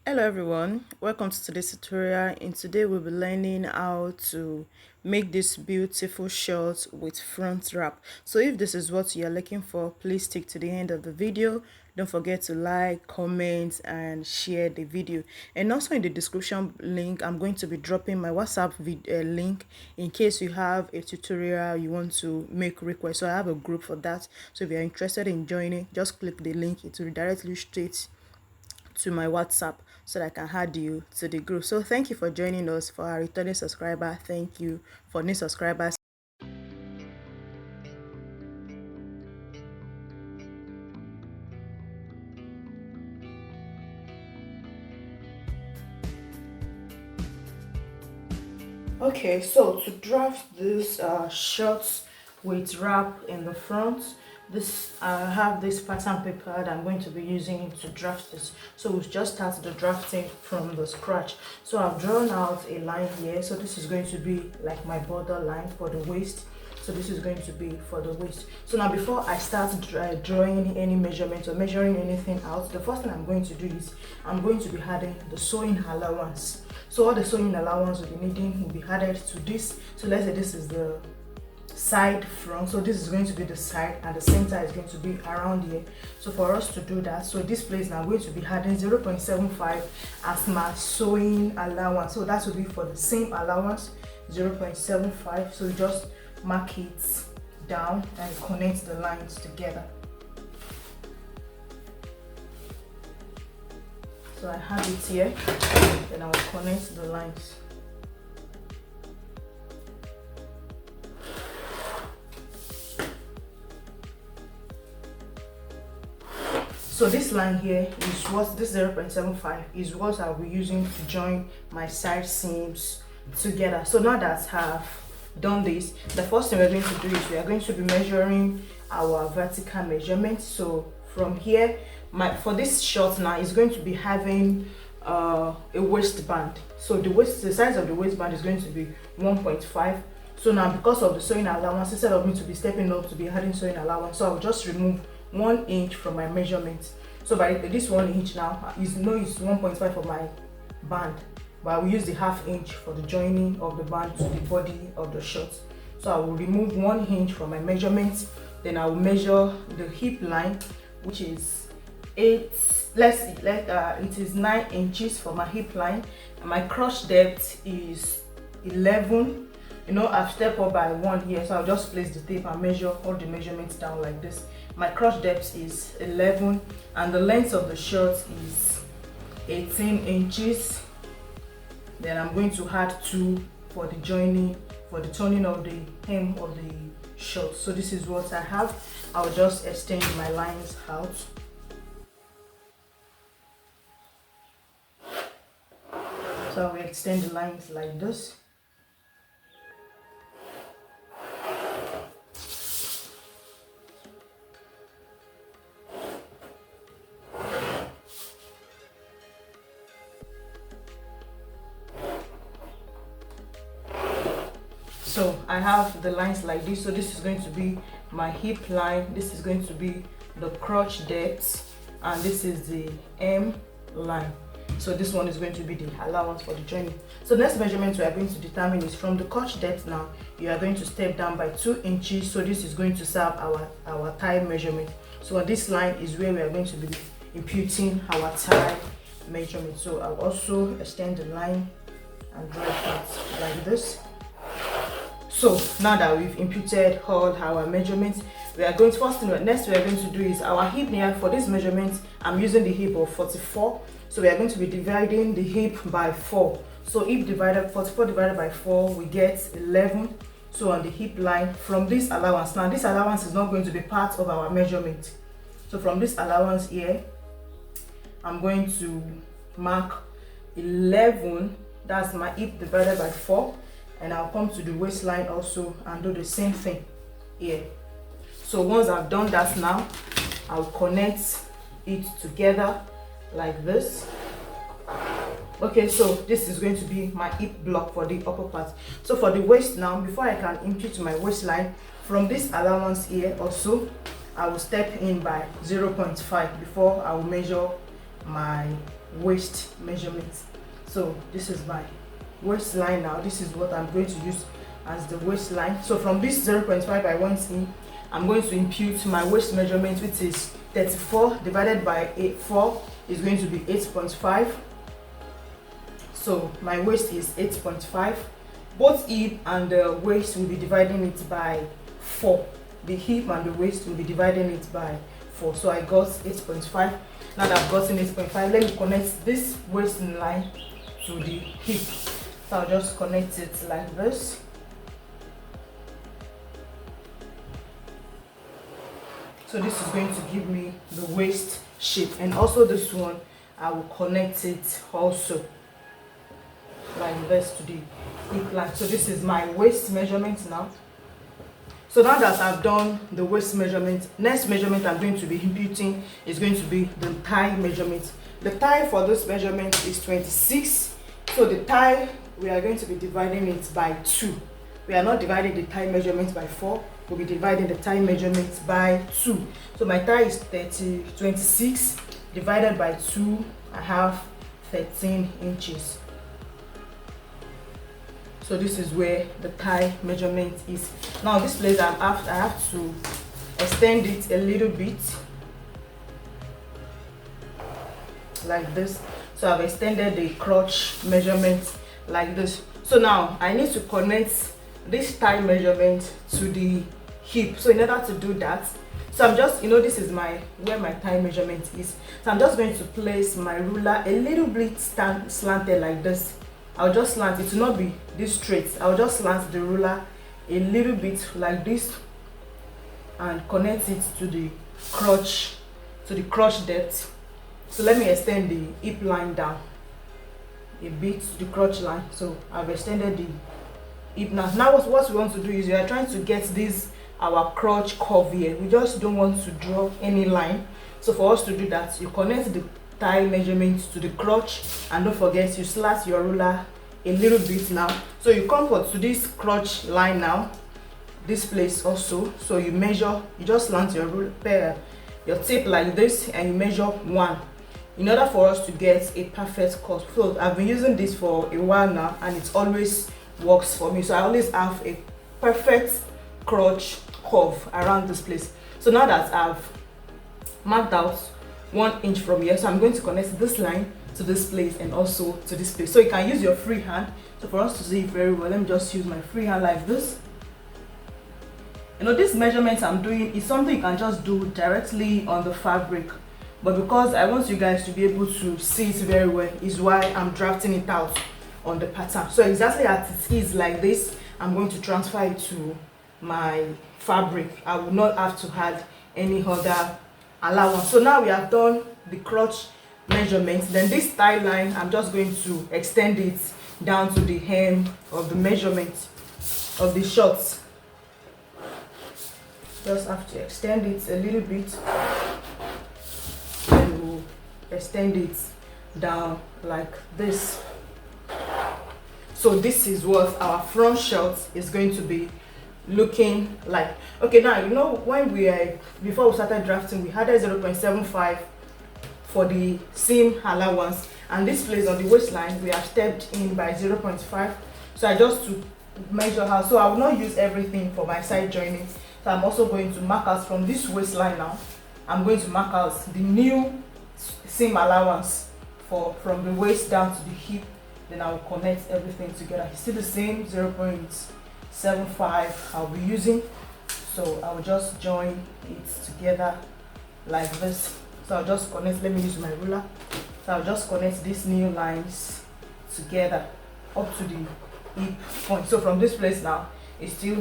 Hello everyone, welcome to today's tutorial. And today we'll be learning how to make this beautiful shirt with front wrap. So if this is what you're looking for, please stick to the end of the video. Don't forget to like, comment and share the video. And also in the description link, I'm going to be dropping my WhatsApp link in case you have a tutorial you want to make request. So I have a group for that, so if you're interested in joining, just click the link. It will redirect you straight to my WhatsApp so that I can add you to the group. So thank you for joining us. For our returning subscriber, thank you. For new subscribers, okay, so to draft this shirts with wrap in the front, this I have this pattern paper that I'm going to be using to draft this. So we'll just start the drafting from the scratch. So I've drawn out a line here. So this is going to be like my border line for the waist. So this is going to be for the waist. So now before I start drawing any measurements or measuring anything out, the first thing I'm going to do is I'm going to be adding the sewing allowance. So all the sewing allowance we'll be needing will be added to this. So let's say this is the side front, so this is going to be the side and the center is going to be around here. So for us to do that, so this place now I'm going to be adding 0.75 as my sewing allowance. So that will be for the same allowance, 0.75. so you just mark it down and connect the lines together. So I have it here, then I will connect the lines. So this line here is what this 0.75 is what I'll be using to join my side seams together. So now that I've done this, the first thing we're going to do is we are going to be measuring our vertical measurement. So from here, for this short now is going to be having a waistband. So the size of the waistband is going to be 1.5. So now because of the sewing allowance, instead of me to be stepping up to be adding sewing allowance, so I'll just remove 1 inch from my measurement. So by this 1 inch now is 1.5 for my band, but I will use the ½ inch for the joining of the band to the body of the shirt. So I will remove 1 inch from my measurement, then I will measure the hip line, which is it is 9 inches for my hip line, and my crotch depth is 11. I've stepped up by 1 here, so I'll just place the tape and measure all the measurements down like this. My crotch depth is 11 and the length of the shirt is 18 inches. Then I'm going to add 2 for the joining, for the turning of the hem of the shirt. So this is what I have. I'll just extend my lines out. So I will extend the lines like this. So I have the lines like this. So this is going to be my hip line, this is going to be the crotch depth, and this is the hem line. So this one is going to be the allowance for the joining. So the next measurement we are going to determine is from the crotch depth. Now you are going to step down by 2 inches. So this is going to serve our thigh measurement. So on this line is where we are going to be imputing our thigh measurement. So I'll also extend the line and draw it like this. So now that we've imputed all our measurements, we are going to next we are going to do is our hip here. For this measurement, I'm using the hip of 44. So we are going to be dividing the hip by 4. So if 44 divided by 4, we get 11. So on the hip line, from this allowance, now this allowance is not going to be part of our measurement. So from this allowance here, I'm going to mark 11. That's my hip divided by 4. And I'll come to the waistline also and do the same thing here. So once I've done that, now I'll connect it together like this. Okay, so this is going to be my hip block for the upper part. So for the waist now, before I can impute my waistline, from this allowance here also, I will step in by 0.5 before I will measure my waist measurements. So this is my waistline now. This is what I'm going to use as the waistline. So from this 0.5 I want in, I'm going to impute my waist measurement, which is 34 divided by 4 is going to be 8.5. So my waist is 8.5. Both hip and the waist will be dividing it by 4. The hip and the waist will be dividing it by 4. So I got 8.5. Now that I've gotten 8.5, let me connect this waistline to the hip. So I'll just connect it like this. So this is going to give me the waist shape, and also this one I will connect it also like this to the hip line. So this is my waist measurement now. So now that I've done the waist measurement, next measurement I'm going to be imputing is going to be the thigh measurement. The thigh for this measurement is 26. So the thigh, we are going to be dividing it by 2. We are not dividing the thigh measurement by 4. We'll be dividing the thigh measurement by 2. So my thigh is 26 divided by 2. I have 13 inches. So this is where the thigh measurement is. Now this place I have to extend it a little bit like this. So I've extended the crotch measurement like this. So now I need to connect this thigh measurement to the hip. So in order to do that, so I'm just, this is where my thigh measurement is. So I'm just going to place my ruler a little bit slanted like this. I'll just slant it, to not be this straight. I'll just slant the ruler a little bit like this and connect it to the crotch depth. So let me extend the hip line down a bit to the crotch line. So I've extended the hip now. Now what we want to do is we are trying to get our crotch curve here. We just don't want to draw any line. So for us to do that, you connect the thigh measurement to the crotch, and don't forget you slant your ruler a little bit now. So you come to this crotch line now, this place also. So you measure, you just slant your ruler, your tape like this, and you measure 1 in order for us to get a perfect cut. So I've been using this for a while now, and it always works for me. So I always have a perfect crotch curve around this place. So now that I've marked out 1 inch from here, so I'm going to connect this line to this place and also to this place. So you can use your free hand. So for us to see it very well, let me just use my free hand like this. This measurement I'm doing is something you can just do directly on the fabric, but because I want you guys to be able to see it very well, is why I'm drafting it out on the pattern. So exactly as it is like this, I'm going to transfer it to my fabric. I will not have to add any other allowance. So now we have done the crotch measurement. Then this thigh line, I'm just going to extend it down to the hem of the measurement of the shorts. Just have to extend it a little bit, and we'll extend it down like this. So this is what our front short is going to be looking like. Okay, now when before we started drafting, we had a 0.75 for the seam allowance, and this place on the waistline we have stepped in by 0.5. So I just to measure her. So I will not use everything for my side joining. So I'm also going to mark out from this waistline now. I'm going to mark out the new seam allowance from the waist down to the hip. Then I will connect everything together. It's still the same 0.75 I'll be using. So I will just join it together like this. So I'll just connect, let me use my ruler. So I'll just connect these new lines together up to the hip point. So from this place now,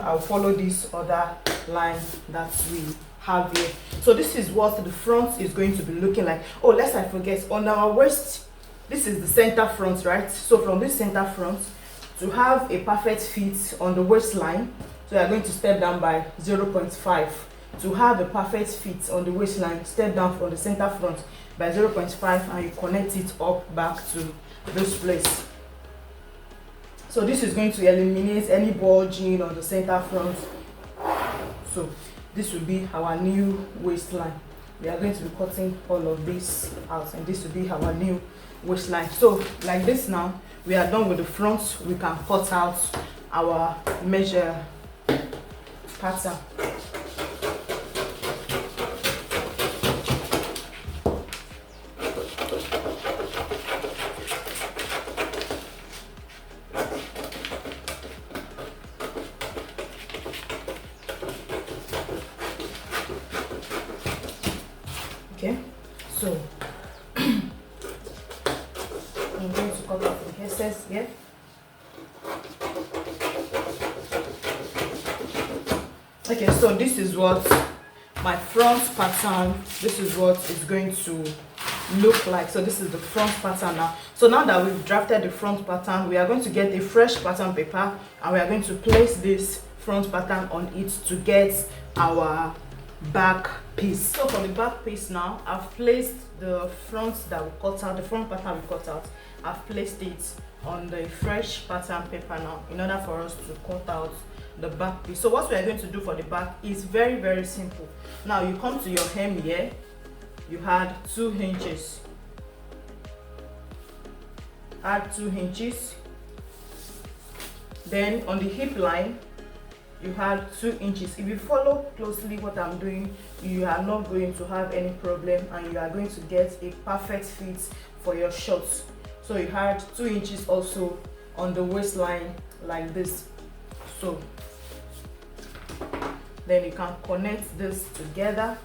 I'll follow this other line that we have here. So this is what the front is going to be looking like. Oh, lest I forget, on our waist, this is the center front, right? So from this center front, to have a perfect fit on the waistline, so you are going to step down by 0.5. To have a perfect fit on the waistline, step down from the center front by 0.5, and you connect it up back to this place. So this is going to eliminate any bulging on the center front. So this will be our new waistline. We are going to be cutting all of this out, and this will be our new waistline. So like this now, we are done with the front. We can cut out our measure pattern. Okay, so I'm going to cut off the pieces here. Okay, so this is what my front pattern, this is what it's going to look like. So this is the front pattern now. So now that we've drafted the front pattern, we are going to get a fresh pattern paper and we are going to place this front pattern on it to get our back piece. So for the back piece now, I've placed the front that we cut out, the front pattern we cut out. I've placed it on the fresh pattern paper now in order for us to cut out the back piece. So what we are going to do for the back is very simple. Now you come to your hem here, you add 2 inches, add 2 inches, then on the hip line you add 2 inches. If you follow closely what I'm doing, you are not going to have any problem and you are going to get a perfect fit for your shorts. So you add 2 inches also on the waistline like this. So then you can connect this together.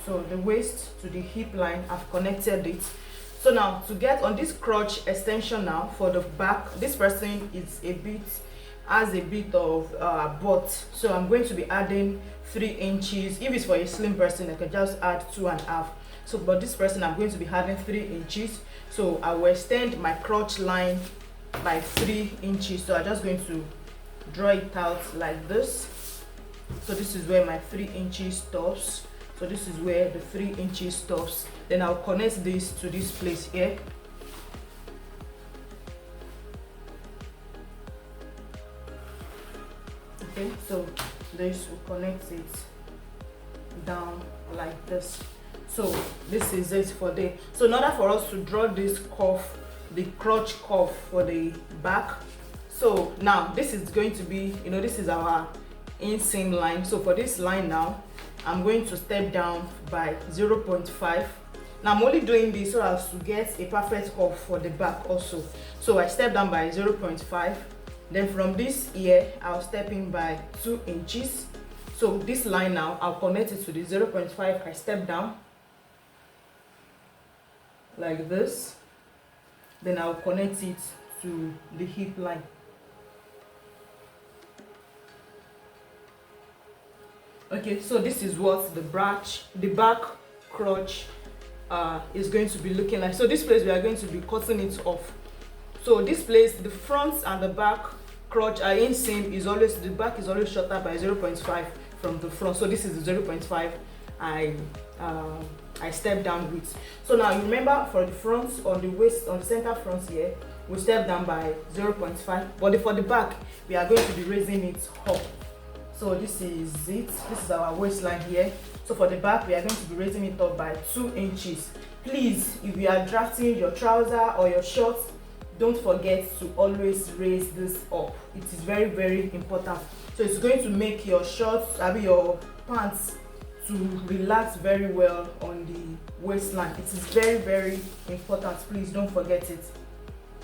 So the waist to the hip line, I've connected it. So now to get on this crotch extension now for the back, this person is has a bit of butt, so I'm going to be adding 3 inches. If it's for a slim person, I can just add 2.5. So but this person, I'm going to be adding 3 inches. So I will extend my crotch line by 3 inches. So I'm just going to draw it out like this. So this is where my 3 inches stops. So this is where the 3 inches stops. Then I'll connect this to this place here. Okay, so this will connect it down like this. So this is it for the. So in order for us to draw this curve, the crotch curve for the back, so now this is going to be, you know, this is our inseam line. So for this line now, I'm going to step down by 0.5. Now I'm only doing this so as to get a perfect curve for the back also. So I step down by 0.5. Then from this here, I'll step in by 2 inches. So this line now, I'll connect it to the 0.5. I step down like this. Then I'll connect it to the hip line. Okay, so this is what the back crotch is going to be looking like. So this place we are going to be cutting it off. So this place, the front and the back crotch are inseam, is always, the back is always shorter by 0.5 from the front. So this is the 0.5 I step down with. So now you remember for the front, on the waist, on the center front here, we step down by 0.5, but for the back we are going to be raising it up. So this is it. This is our waistline here. So for the back, we are going to be raising it up by 2 inches. Please, if you are drafting your trouser or your shorts, don't forget to always raise this up. It is very important. So it's going to make your shorts, your pants, to relax very well on the waistline. It is very important. Please don't forget it.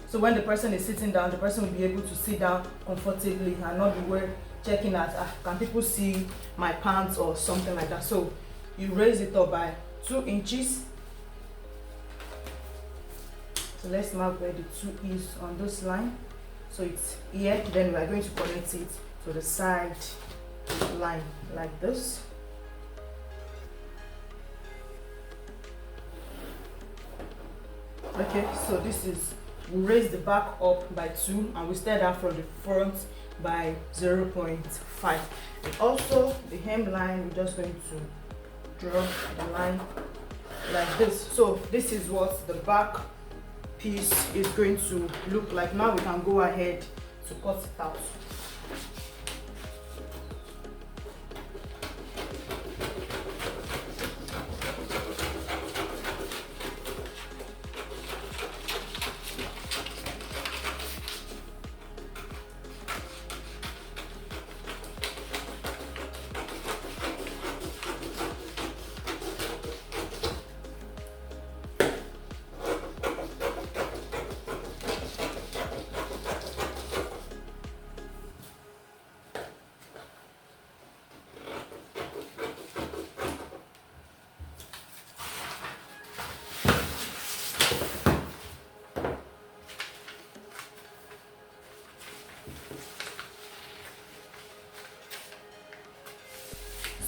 So when the person is sitting down, the person will be able to sit down comfortably and not be checking at can people see my pants or something like that. So you raise it up by 2 inches. So let's mark where the 2 is on this line. So it's here. Then we are going to connect it to the side line like this. Okay, so this is, we raise the back up by 2 and we start out from the front by 0.5. And also the hemline, we're just going to draw the line like this. So this is what the back piece is going to look like. Now we can go ahead to cut it out.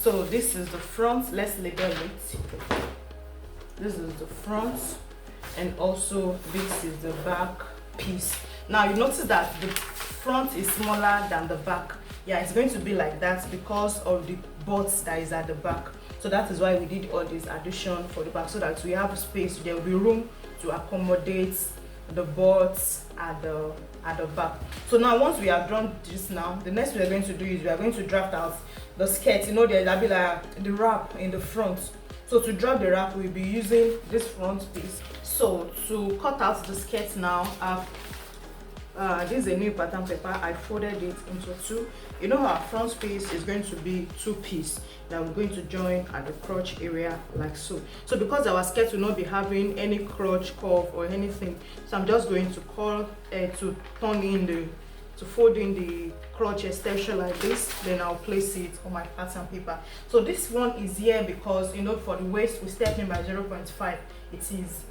So this is the front. Let's label it. This is the front, and also this is the back piece. Now you notice that the front is smaller than the back. Yeah, it's going to be like that because of the bots that is at the back. So that is why we did all this addition for the back, so that we have space. There will be room to accommodate the bots at the back. So now once we have drawn this, now the next we are going to do is we are going to draft out the skirt. You know, there'll be like the wrap in the front. So to draw the wrap, we'll be using this front piece. So to cut out the skirt now, this is a new pattern paper. I folded it into two. You know, our front piece is going to be two piece that we're going to join at the crotch area like so. So because our skirt will not be having any crotch curve or anything, so I'm just going to fold in the crotch extension like this. Then I'll place it on my pattern paper. So this one is here because, you know, for the waist we step in by 0.5. It is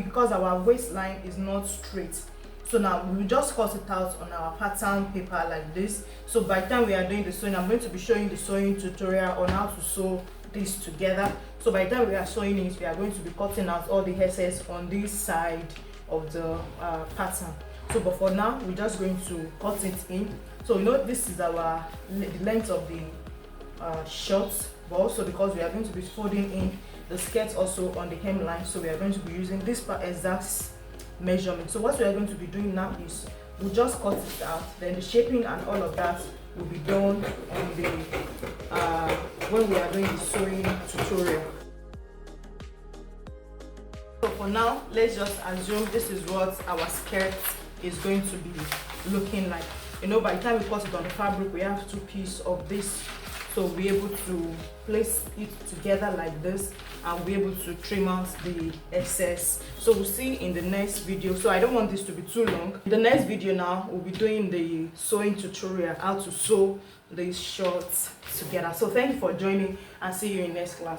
because our waistline is not straight. So now we will just cut it out on our pattern paper like this. So by the time we are doing the sewing, I'm going to be showing the sewing tutorial on how to sew this together. So by the time we are sewing it, we are going to be cutting out all the excess on this side of the pattern. So but for now, we're just going to cut it in. So you know, this is the length of the shorts, but also because we are going to be folding in the skirt also on the hemline, so we are going to be using this exact measurement. So what we are going to be doing now is we'll just cut it out, then the shaping and all of that will be done on the when we are doing the sewing tutorial. So for now, let's just assume this is what our skirt is going to be looking like. You know, by the time we cut it on the fabric, we have two pieces of this, so we'll be able to place it together like this and we'll be able to trim out the excess. So we'll see in the next video. So I don't want this to be too long. In the next video now, we'll be doing the sewing tutorial, how to sew these shorts together. So thank you for joining and see you in next class.